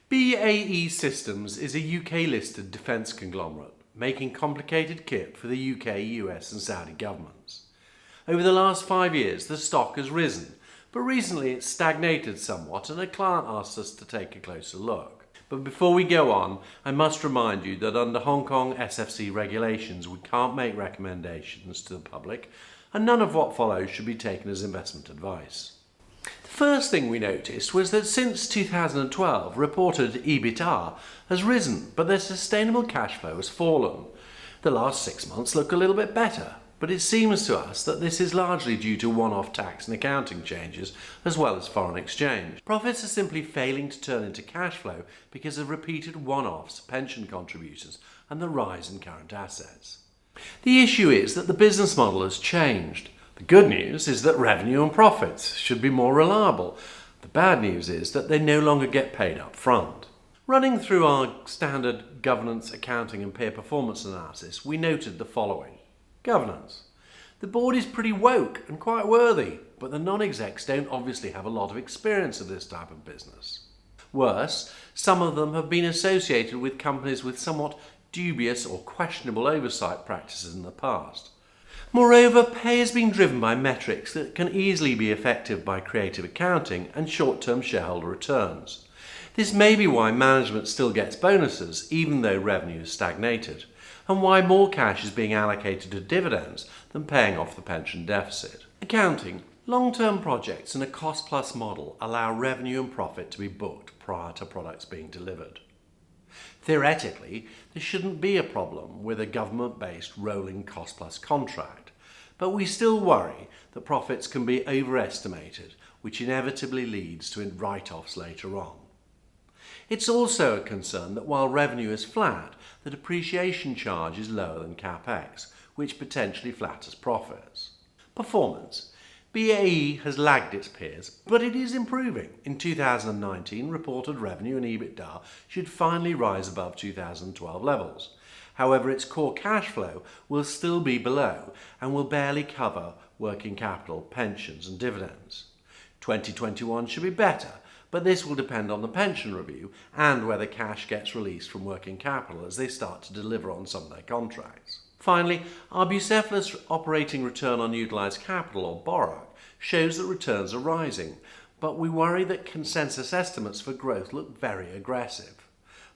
BAE Systems is a UK-listed defence conglomerate, making complicated kit for the UK, US and Saudi governments. Over the last 5 years, the stock has risen, but recently it's stagnated somewhat and a client asked us to take a closer look. But before we go on, I must remind you that under Hong Kong SFC regulations, we can't make recommendations to the public, and none of what follows should be taken as investment advice. The first thing we noticed was that since 2012, reported EBITDA has risen, but their sustainable cash flow has fallen. The last 6 months look a little bit better, but it seems to us that this is largely due to one-off tax and accounting changes, as well as foreign exchange. Profits are simply failing to turn into cash flow because of repeated one-offs, pension contributions, and the rise in current assets. The issue is that the business model has changed. The good news is that revenue and profits should be more reliable. The bad news is that they no longer get paid up front. Running through our standard governance, accounting and peer performance analysis, we noted the following. Governance. The board is pretty woke and quite worthy, but the non-execs don't obviously have a lot of experience of this type of business. Worse, some of them have been associated with companies with somewhat dubious or questionable oversight practices in the past. Moreover, pay has been driven by metrics that can easily be affected by creative accounting and short-term shareholder returns. This may be why management still gets bonuses even though revenue is stagnated, and why more cash is being allocated to dividends than paying off the pension deficit. Accounting. Long-term projects in a cost-plus model allow revenue and profit to be booked prior to products being delivered. Theoretically, there shouldn't be a problem with a government-based rolling cost-plus contract, but we still worry that profits can be overestimated, which inevitably leads to write-offs later on. It's also a concern that while revenue is flat, the depreciation charge is lower than CapEx, which potentially flatters profits. Performance. BAE has lagged its peers, but it is improving. In 2019, reported revenue and EBITDA should finally rise above 2012 levels. However, its core cash flow will still be below and will barely cover working capital, pensions and dividends. 2021 should be better, but this will depend on the pension review and whether cash gets released from working capital as they start to deliver on some of their contracts. Finally, our Bucephalus operating return on utilised capital, or BOROC, shows that returns are rising, but we worry that consensus estimates for growth look very aggressive.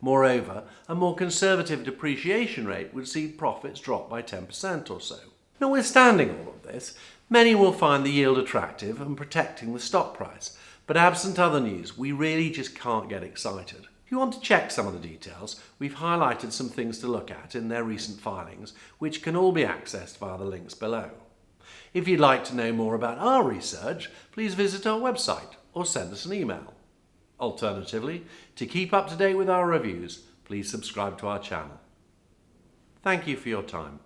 Moreover, a more conservative depreciation rate would see profits drop by 10% or so. Notwithstanding all of this, many will find the yield attractive and protecting the stock price, but absent other news, we really just can't get excited. If you want to check some of the details, we've highlighted some things to look at in their recent filings, which can all be accessed via the links below. If you'd like to know more about our research, please visit our website or send us an email. Alternatively, to keep up to date with our reviews, please subscribe to our channel. Thank you for your time.